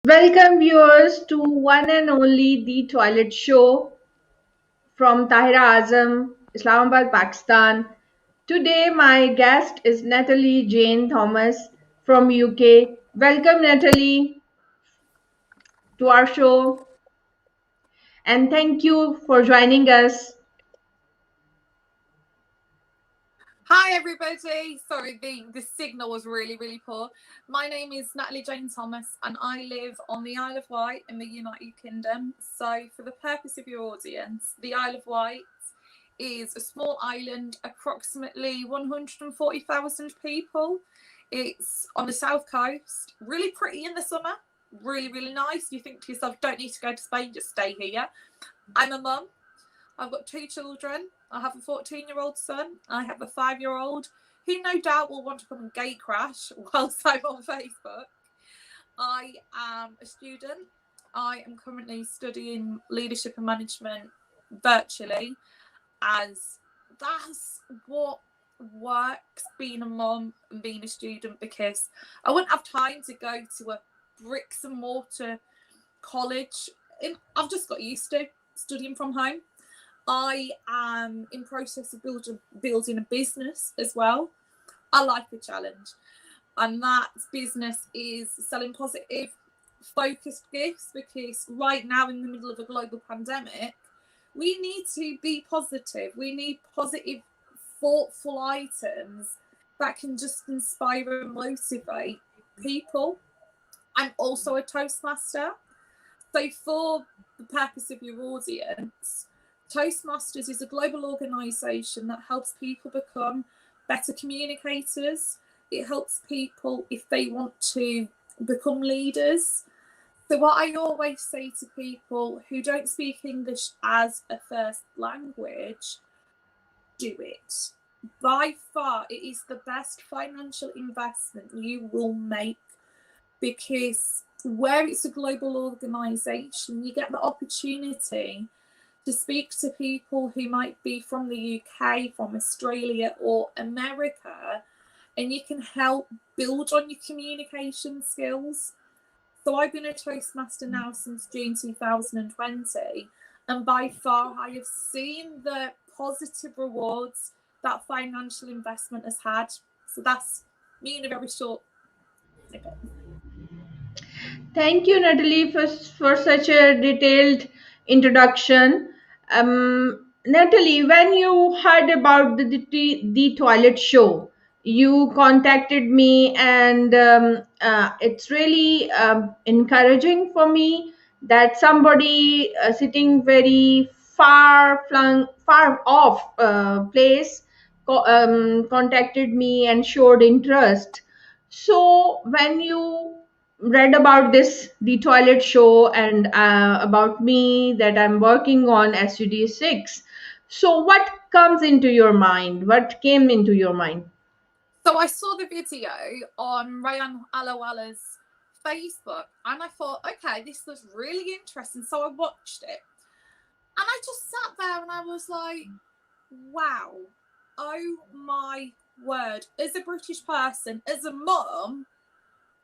Welcome viewers to one and only The Toilet Show from Tahira Azam, Islamabad, Pakistan. Today my guest is Natalie Jane Thomas from UK. Welcome Natalie to our show and thank you for joining us. Hi everybody. Sorry, the signal was really poor. My name is Natalie Jane Thomas and I live on the Isle of Wight in the United Kingdom. So for the purpose of your audience, the Isle of Wight is a small island, approximately 140,000 people. It's on the south coast, really pretty in the summer, really nice. You think to yourself, don't need to go to Spain, just stay here. I'm a mum. I've got two children. I have a 14-year-old son. I have a 5-year-old who no doubt will want to come and gate crash whilst I'm on Facebook. I am a student. I am currently studying leadership and management virtually, as that's what works being a mum and being a student, because I wouldn't have time to go to a bricks and mortar college. I've just got used to studying from home. I am in process of building a business as well. I like a challenge, and that business is selling positive, focused gifts, because right now in the middle of a global pandemic, we need to be positive. We need positive, thoughtful items that can just inspire and motivate people. I'm also a Toastmaster. So for the purpose of your audience, Toastmasters is a global organisation that helps people become better communicators. It helps people if they want to become leaders. So what I always say to people who don't speak English as a first language, do it. By far, it is the best financial investment you will make, because where it's a global organisation, you get the opportunity to speak to people who might be from the UK, from Australia or America, and you can help build on your communication skills. So I've been a Toastmaster now since June 2020, and by far I have seen the positive rewards that financial investment has had. So that's me in a very short snippet. Thank you Natalie for such a detailed introduction. Natalie, when you heard about the toilet show, you contacted me, and it's really encouraging for me that somebody sitting very far off place contacted me and showed interest. So when you read about this the toilet show and about me that I'm working on SUD6, so what comes into your mind, what came into your mind? So I saw the video on Rehan Facebook, and I thought, okay, this was really interesting. So I watched it, and I just sat there and I was like, wow, oh my word. As a British person, as a mum,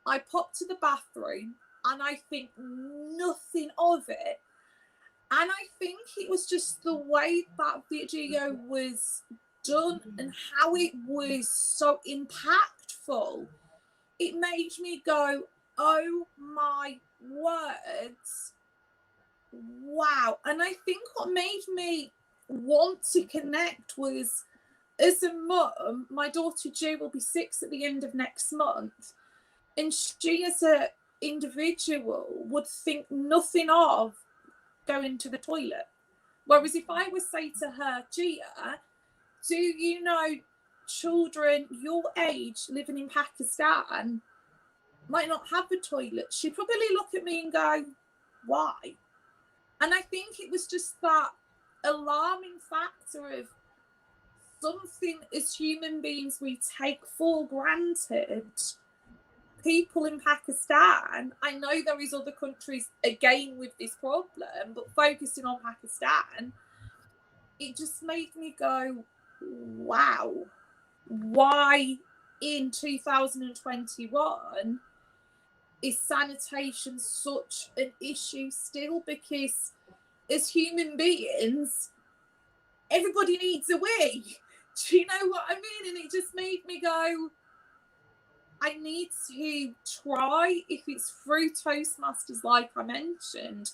I popped to the bathroom and I think nothing of it. And I think it was just the way that video was done and how it was so impactful. It made me go, oh my words, wow. And I think what made me want to connect was, as a mum, my daughter Ju will be 6 at the end of next month, and she as an individual would think nothing of going to the toilet. Whereas if I would say to her, Gia, do you know children your age living in Pakistan might not have a toilet? She'd probably look at me and go, why? And I think it was just that alarming factor of something as human beings we take for granted. People in Pakistan, I know there is other countries again with this problem, but focusing on Pakistan, it just made me go, wow, why in 2021 is sanitation such an issue still? Because as human beings, everybody needs a wee. Do you know what I mean? And it just made me go, I need to try, if it's through Toastmasters, like I mentioned,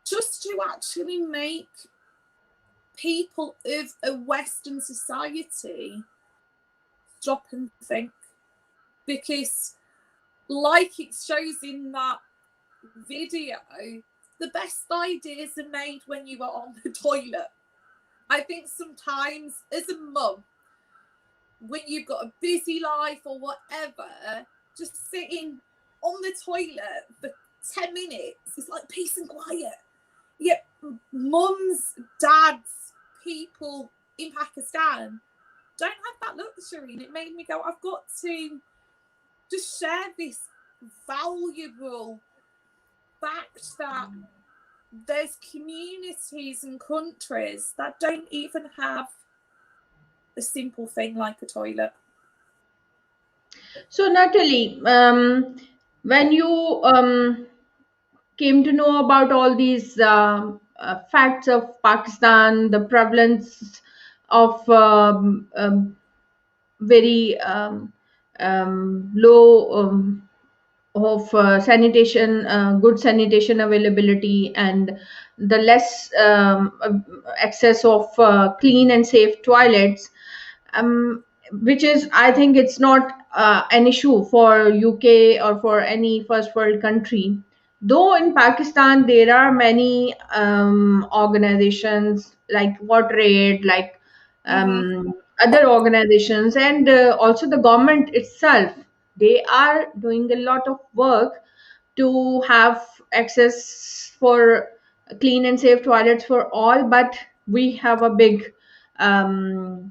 just to actually make people of a Western society stop and think. Because, like it shows in that video, the best ideas are made when you are on the toilet. I think sometimes as a mum, when you've got a busy life or whatever, just sitting on the toilet for 10 minutes is like peace and quiet. Yet mums, dads, people in Pakistan don't have that luxury, and it made me go, I've got to just share this valuable fact that there's communities and countries that don't even have a simple thing like a toilet. So, Natalie, when you came to know about all these facts of Pakistan, the prevalence of very low of sanitation, good sanitation availability, and the less access of clean and safe toilets, which is, I think, it's not an issue for UK or for any first world country. Though in Pakistan there are many organizations like WaterAid, like other organizations, and also the government itself. They are doing a lot of work to have access for clean and safe toilets for all, but we have a big um,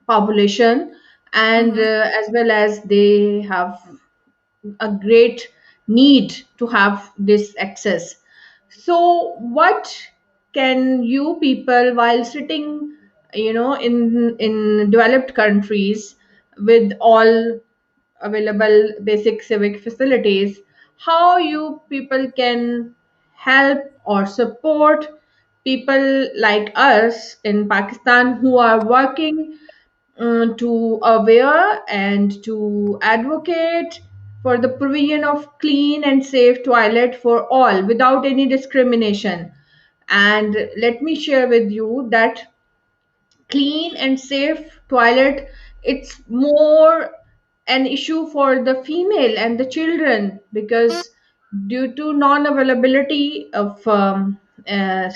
population, and as well as they have a great need to have this access. So what can you people, while sitting, in developed countries with all available basic civic facilities, how you people can help or support people like us in Pakistan who are working to aware and to advocate for the provision of clean and safe toilet for all without any discrimination. And let me share with you that clean and safe toilet, it's more an issue for the female and the children, because due to non availability of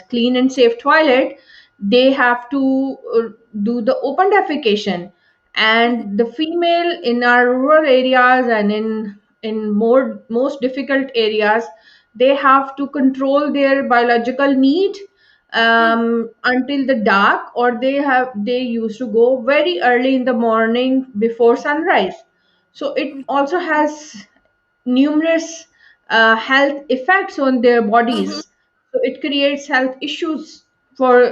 clean and safe toilet, they have to do the open defecation. And the female in our rural areas and in more most difficult areas, they have to control their biological need until the dark, or they used to go very early in the morning before sunrise. So it also has numerous health effects on their bodies. So it creates health issues for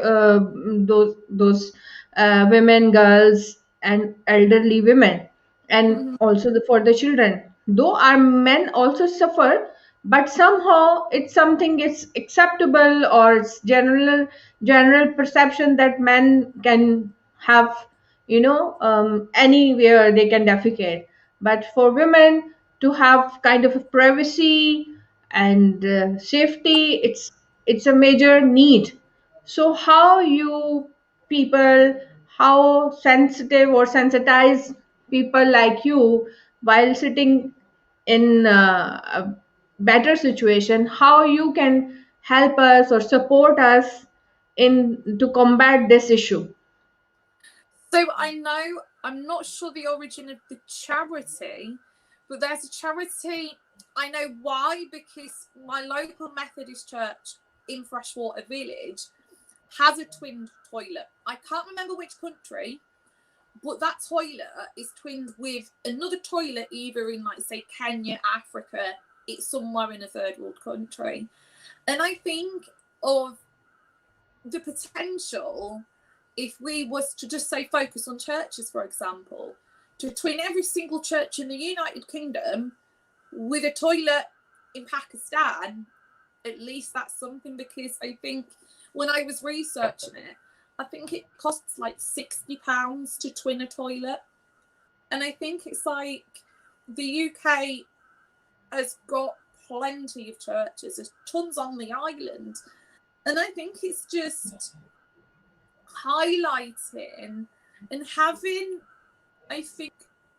those women, girls, and elderly women, and also for the children. Though our men also suffer, but somehow it's something, it's acceptable, or it's general perception that men can have, anywhere they can defecate. But for women to have kind of a privacy and safety, it's a major need. So how you people, how sensitive or sensitized people like you, while sitting in a better situation, how you can help us or support us in to combat this issue? So I know, I'm not sure the origin of the charity, but there's a charity. I know why, because my local Methodist church in Freshwater Village has a twinned toilet. I can't remember which country, but that toilet is twinned with another toilet, either in, like, say, Kenya, Africa. It's somewhere in a third world country. And I think of the potential, if we was to just say focus on churches, for example, to twin every single church in the United Kingdom with a toilet in Pakistan, at least that's something, because I think when I was researching it, I think it costs like £60 to twin a toilet. And I think it's like the UK has got plenty of churches, there's tons on the island. And I think it's just highlighting and having, I think,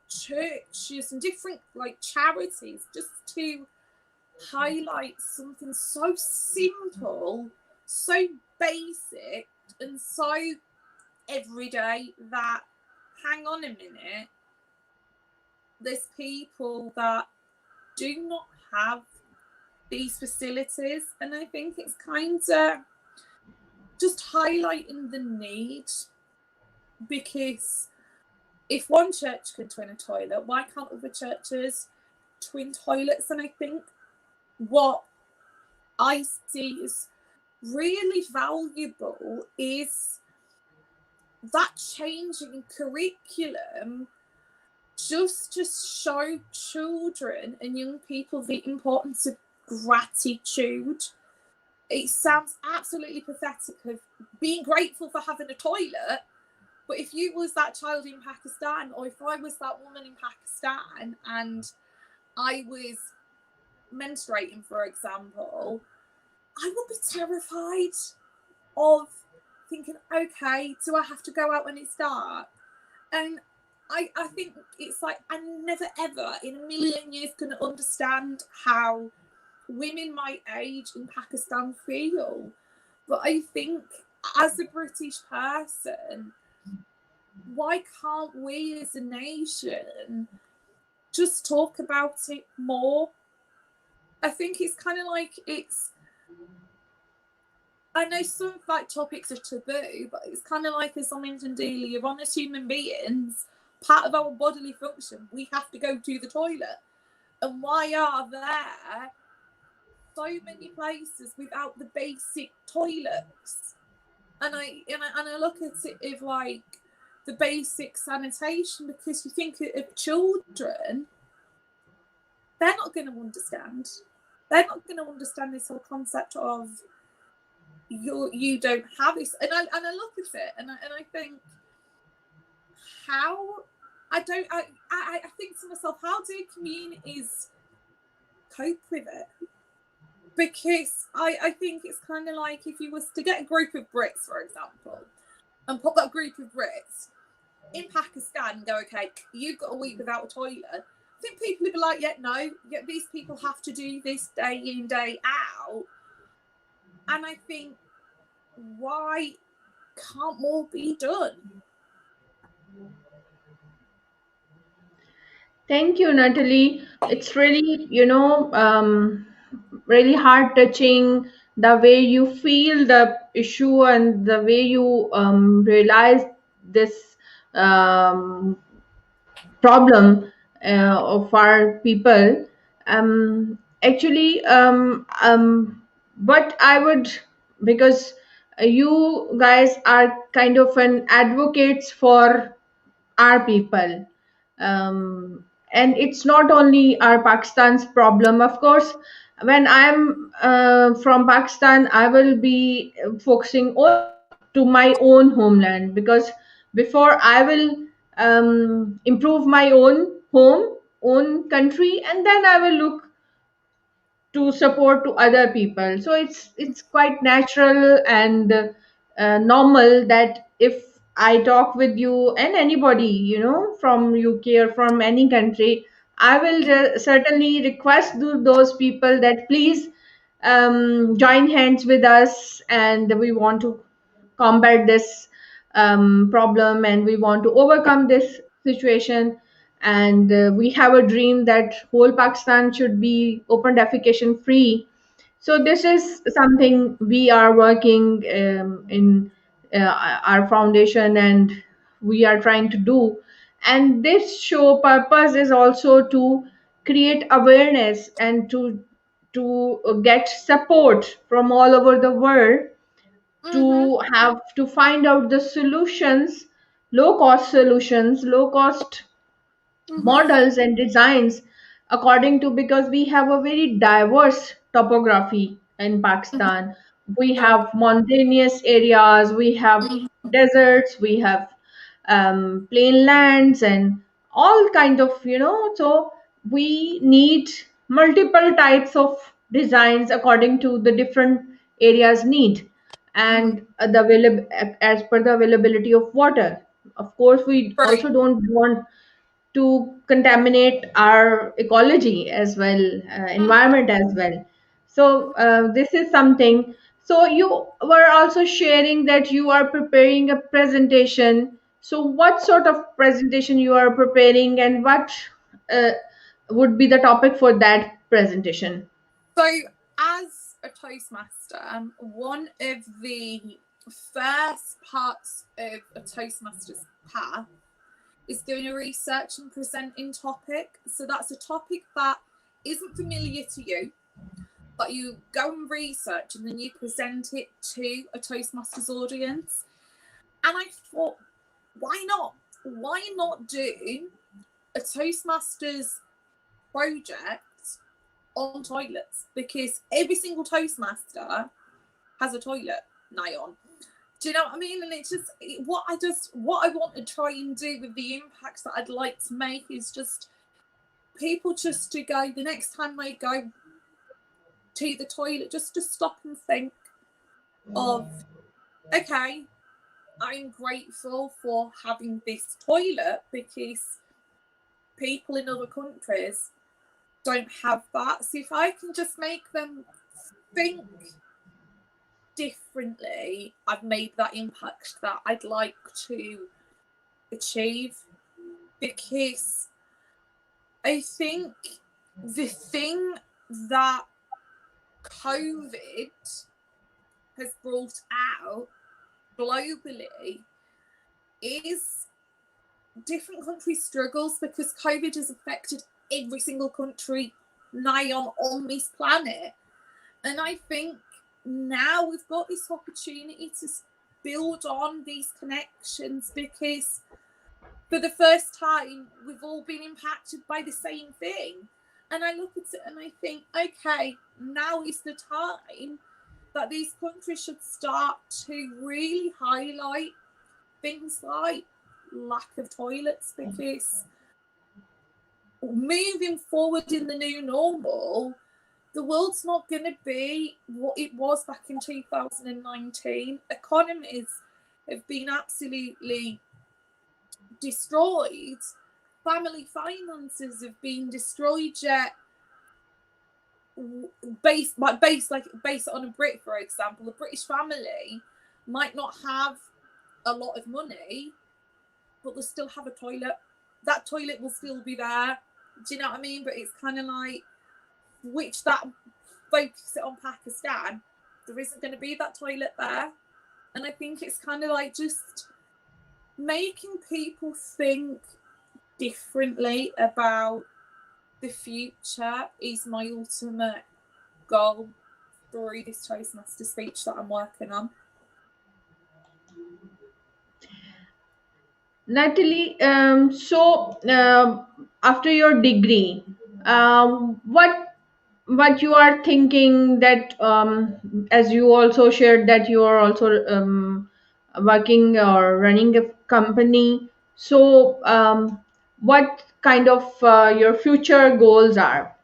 churches and different like charities just to highlight something so simple, so basic, and so everyday that, hang on a minute, there's people that do not have these facilities. And I think it's kind of just highlighting the need, because if one church can twin a toilet, why can't other churches twin toilets? And I think what I see is really valuable is that changing curriculum, just to show children and young people the importance of gratitude. It sounds absolutely pathetic of being grateful for having a toilet, but if you was that child in Pakistan, or if I was that woman in Pakistan and I was menstruating, for example, I would be terrified of thinking, okay, do I have to go out when it's dark? And I think it's like, I never ever in a million years can understand how women my age in Pakistan feel. But I think as a British person, why can't we as a nation just talk about it more? I think it's kind of like, I know some like topics are taboo, but it's kind of like, as I mentioned earlier, on as human beings, part of our bodily function, we have to go to the toilet. And why are there so many places without the basic toilets? And I look at it of like the basic sanitation, because you think of children, they're not going to understand. They're not going to understand this whole concept of you don't have this. And I look at it and I think, how I think to myself, how do communities cope with it? Because I think it's kind of like, if you was to get a group of Brits, for example, and put that group of Brits in Pakistan and go, okay, you've got a week without a toilet, I think people would be like, yeah, no, yeah, these people have to do this day in, day out. And I think, why can't more be done? Thank you, Natalie. It's really, really heart touching the way you feel the issue and the way you realize this um, problem of our people. Actually, but I would, because you guys are kind of an advocates for our people, and it's not only our Pakistan's problem. Of course, when I'm from Pakistan, I will be focusing only to my own homeland, because before I will improve my own home, own country, and then I will look to support to other people. So it's quite natural and normal that if I talk with you and anybody, from UK or from any country, I will certainly request those people that please join hands with us, and we want to combat this problem, and we want to overcome this situation. And we have a dream that whole Pakistan should be open defecation free. So this is something we are working in our foundation, and we are trying to do. And this show purpose is also to create awareness and to get support from all over the world, to have to find out the solutions, low cost solutions, low cost models and designs, according to, because we have a very diverse topography in Pakistan. We have mountainous areas, we have deserts, we have plain lands, and all kind of, so we need multiple types of designs according to the different areas need, and as per the availability of water. Of course, we Right. also don't want to contaminate our ecology as well, environment as well. So this is something. So you were also sharing that you are preparing a presentation. So what sort of presentation you are preparing, and what uh, would be the topic for that presentation? So, as a Toastmaster, one of the first parts of a Toastmaster's path is doing a research and presenting topic. So, that's a topic that isn't familiar to you, but you go and research and then you present it to a Toastmasters audience. And I thought, why not? Why not do a Toastmasters project on toilets? Because every single Toastmaster has a toilet nigh on. Do you know what I mean? And it's just what I want to try and do with the impacts that I'd like to make is just people just to go the next time they go to the toilet, just to stop and think of, okay, I'm grateful for having this toilet because people in other countries don't have that. So if I can just make them think differently, I've made that impact that I'd like to achieve. Because I think the thing that COVID has brought out globally is different countries' struggles, because COVID has affected every single country nigh on this planet. And I think now we've got this opportunity to build on these connections, because for the first time we've all been impacted by the same thing. And I look at it and I think, okay, now is the time that these countries should start to really highlight things like lack of toilets, because moving forward in the new normal, the world's not going to be what it was back in 2019. Economies have been absolutely destroyed. Family finances have been destroyed. Yet, based on a Brit, for example, a British family might not have a lot of money, but they'll still have a toilet. That toilet will still be there. Do you know what I mean? But it's kind of like, which that focus it on Pakistan, there isn't going to be that toilet there. And I think it's kind of like just making people think differently about the future is my ultimate goal through this Toastmaster speech that I'm working on. Natalie, after your degree, what you are thinking that, as you also shared that you are also working or running a company. So, what kind of your future goals are?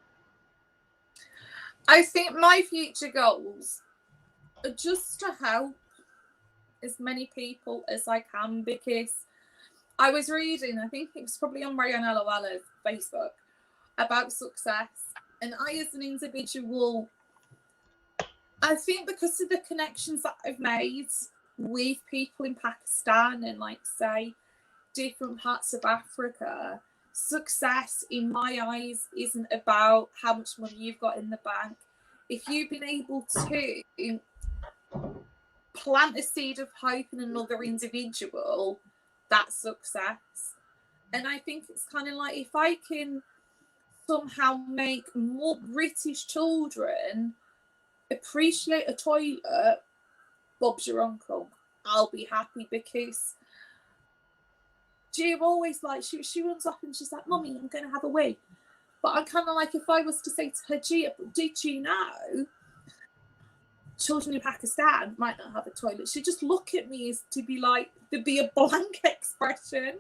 I think my future goals are just to help as many people as I can, because I was reading, I think it was probably on Rehan Facebook, about success. And I, as an individual, I think because of the connections that I've made with people in Pakistan and, like, say, different parts of Africa, success in my eyes isn't about how much money you've got in the bank. If you've been able to plant a seed of hope in another individual, that's success. And I think it's kind of like, if I can somehow make more British children appreciate a toilet, Bob's your uncle, I'll be happy. Because Jim always, like, she runs up and she's like, Mummy, I'm going to have a wee. But I'm kind of like, if I was to say to her, Gia, did you know children in Pakistan might not have a toilet? She'd just look at me as to be like, there'd be a blank expression.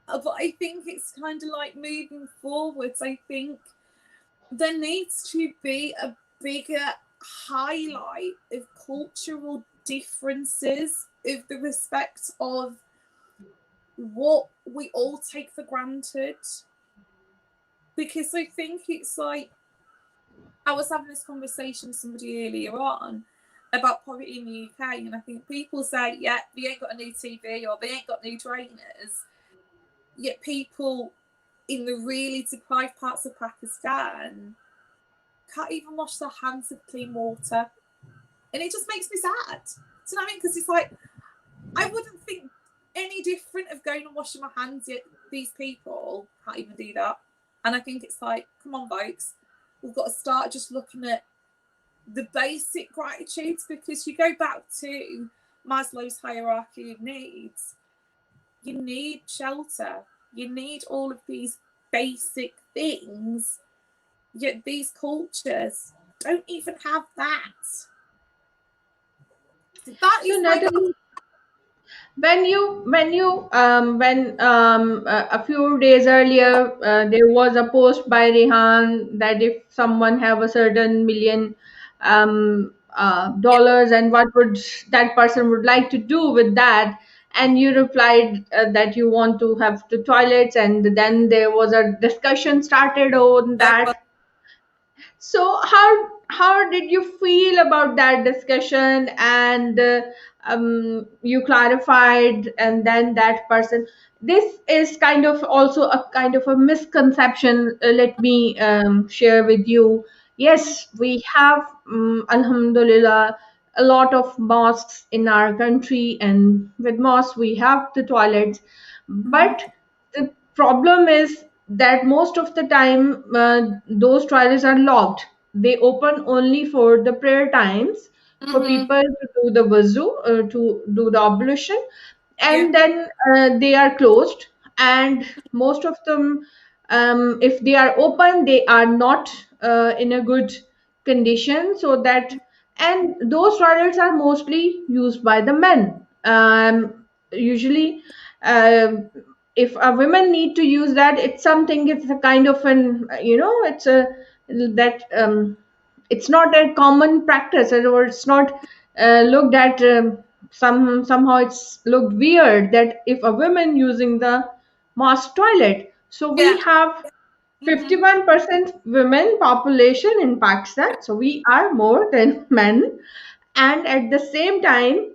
But I think it's kind of like moving forwards. I think there needs to be a bigger highlight of cultural differences, of the respect of what we all take for granted. Because I think it's like, I was having this conversation with somebody earlier on about poverty in the UK, and I think people say, yeah, they ain't got a new TV or they ain't got new trainers, yet people in the really deprived parts of Pakistan can't even wash their hands with clean water. And it just makes me sad. Do you know what I mean? Because it's like, I wouldn't think any different of going and washing my hands, yet these people can't even do that. And I think it's like, come on, folks, we've got to start just looking at the basic gratitudes, because you go back to Maslow's hierarchy of needs. You need shelter. You need all of these basic things, yet these cultures don't even have that. That is So my Natalie, a few days earlier there was a post by Rehan that if someone have a certain million yeah, dollars, and what would that person would like to do with that, and you replied that you want to have the toilets, and then there was a discussion started on there was, that. So how did you feel about that discussion? And you clarified, and then that person. This is kind of also a kind of a misconception. Let me share with you. Yes, we have, Alhamdulillah, a lot of mosques in our country, and with mosques we have the toilets, but the problem is that most of the time those toilets are locked. They open only for the prayer times, for people to do the wuzu, to do the ablution, yeah, and then they are closed. And most of them, if they are open, they are not in a good condition. So that, and those toilets are mostly used by the men. Usually, um if a women need to use that, it's something, it's a kind of an, it's a that it's not a common practice, or it's not looked at, somehow it's looked weird that if a woman using the mosque toilet. So we yeah. have Mm-hmm. 51% women population in Pakistan, so we are more than men. And at the same time,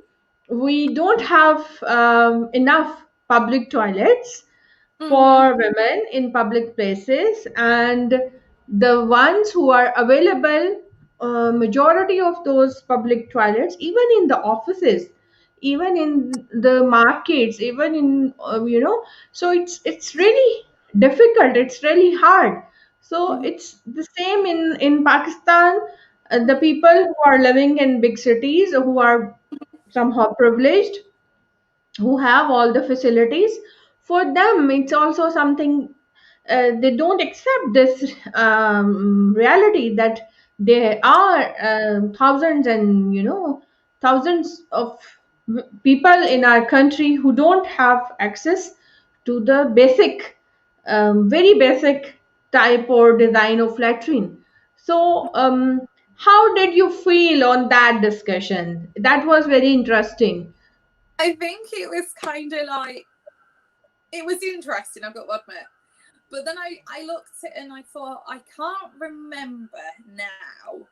we don't have enough public toilets Mm-hmm. for women in public places, and the ones who are available, majority of those public toilets, even in the offices, even in the markets, even in, so it's really difficult, it's really hard. So Mm-hmm. it's the same in Pakistan. The people who are living in big cities, who are somehow privileged, who have all the facilities, for them it's also something, they don't accept this reality that there are thousands and, thousands of people in our country who don't have access to the basic, very basic type or design of latrine. So how did you feel on that discussion? That was very interesting. I think it was kind of like, it was interesting, I've got to admit. But then I looked at it and I thought, I can't remember now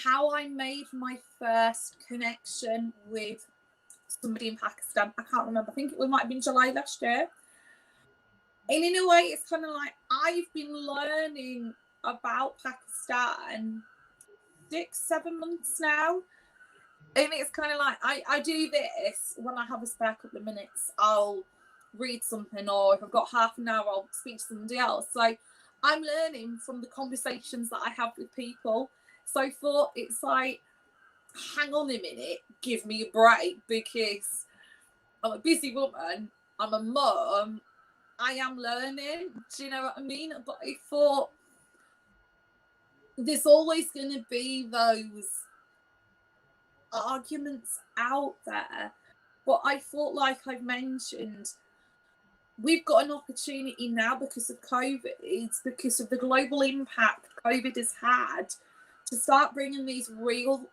how I made my first connection with somebody in Pakistan. I can't remember. I think it might have been July last year. And in a way, it's kind of like, I've been learning about Pakistan 6-7 months now. And it's kind of like, I do this when I have a spare couple of minutes. I'll read something, or if I've got half an hour, I'll speak to somebody else. So I'm learning from the conversations that I have with people. So I thought, it's like, hang on a minute, give me a break, because I'm a busy woman, I'm a mum, I am learning. Do you know what I mean? But I thought, there's always going to be those arguments out there. But I thought, like I've mentioned, we've got an opportunity now because of COVID, because of the global impact COVID has had, to start bringing these real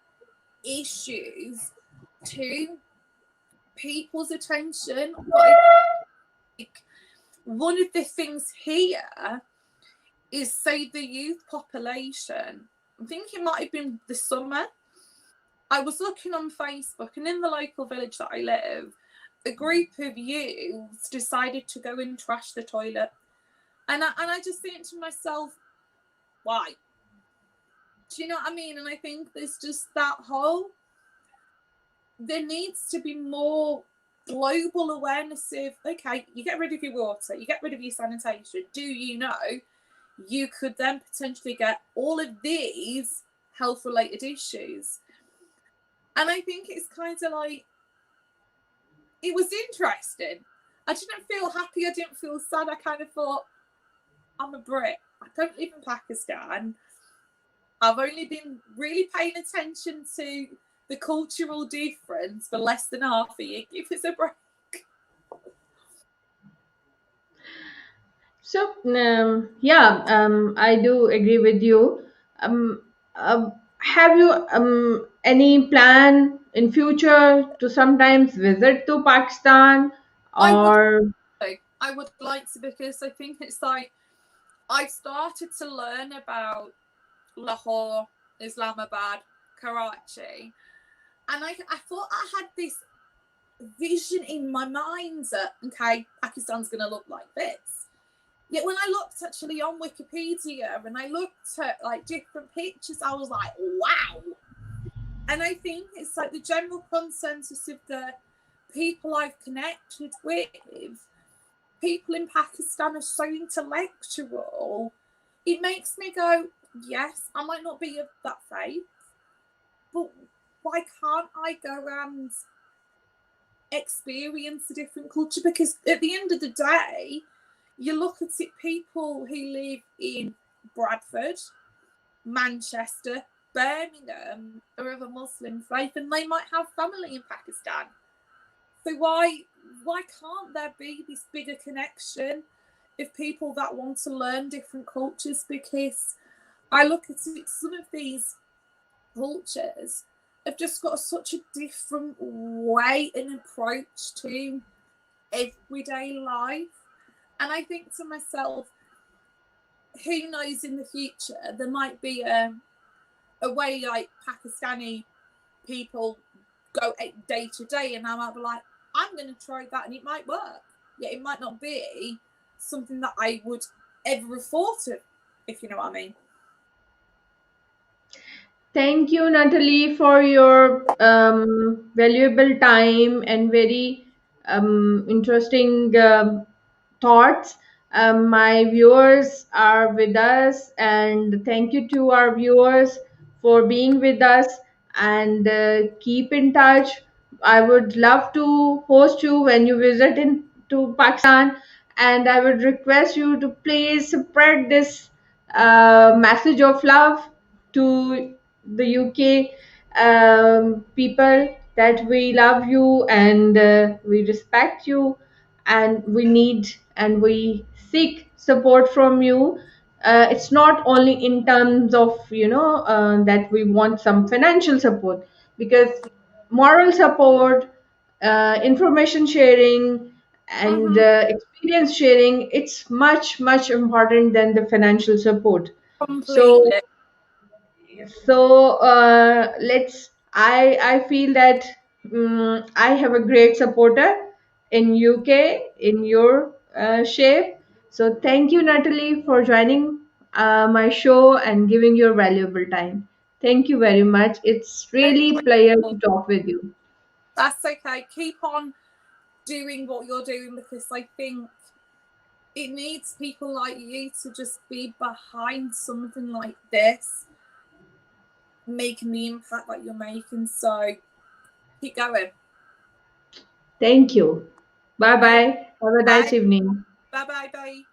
issues to people's attention. But I think one of the things here is, say, the youth population. I think it might have been the summer. I was looking on Facebook, and in the local village that I live, a group of youths decided to go and trash the toilet. And I just think to myself, why? Do you know what I mean? And I think there's just that whole, there needs to be more global awareness of, okay, you get rid of your water, you get rid of your sanitation. Do you know you could then potentially get all of these health related issues? And I think it's kind of like, it was interesting. I didn't feel happy, I didn't feel sad. I kind of thought, I'm a Brit, I don't live in Pakistan. I've only been really paying attention to the cultural difference for less than half a year. Give us a break. So, I do agree with you. Have you any plan in future to sometimes visit to Pakistan I would or? like to, because I think it's like, I started to learn about Lahore, Islamabad, Karachi, and I thought I had this vision in my mind that, okay, Pakistan's going to look like this. Yet when I looked actually on Wikipedia and I looked at like different pictures, I was like, wow. And I think it's like the general consensus of the people I've connected with, people in Pakistan are so intellectual. It makes me go, yes, I might not be of that faith, but why can't I go and experience a different culture? Because at the end of the day, you look at it, people who live in Bradford, Manchester, Birmingham are of a Muslim faith, and they might have family in Pakistan. So why can't there be this bigger connection of people that want to learn different cultures? Because I look at it, some of these cultures have just got such a different way and approach to everyday life. And I think to myself, who knows, in the future there might be a way like Pakistani people go day to day, and I might be like, I'm going to try that, and it might work. Yeah, it might not be something that I would ever have thought of, if you know what I mean. Thank you, Natalie, for your valuable time and very interesting thoughts. My viewers are with us, and thank you to our viewers for being with us. And keep in touch. I would love to host you when you visit into Pakistan, and I would request you to please spread this message of love to the UK people, that we love you and we respect you, and we need and we seek support from you. It's not only in terms of that we want some financial support, because moral support, information sharing, and experience sharing, it's much important than the financial support. So Completely. let's I feel that I have a great supporter in UK in your shape. So thank you, Natalie, for joining my show and giving your valuable time. Thank you very much. It's really pleasure to talk with you. That's okay. Keep on doing what you're doing, because I think it needs people like you to just be behind something like this, making the impact that you're making. So keep going. Thank you. Bye No, bye. Have a nice bye. evening. Bye.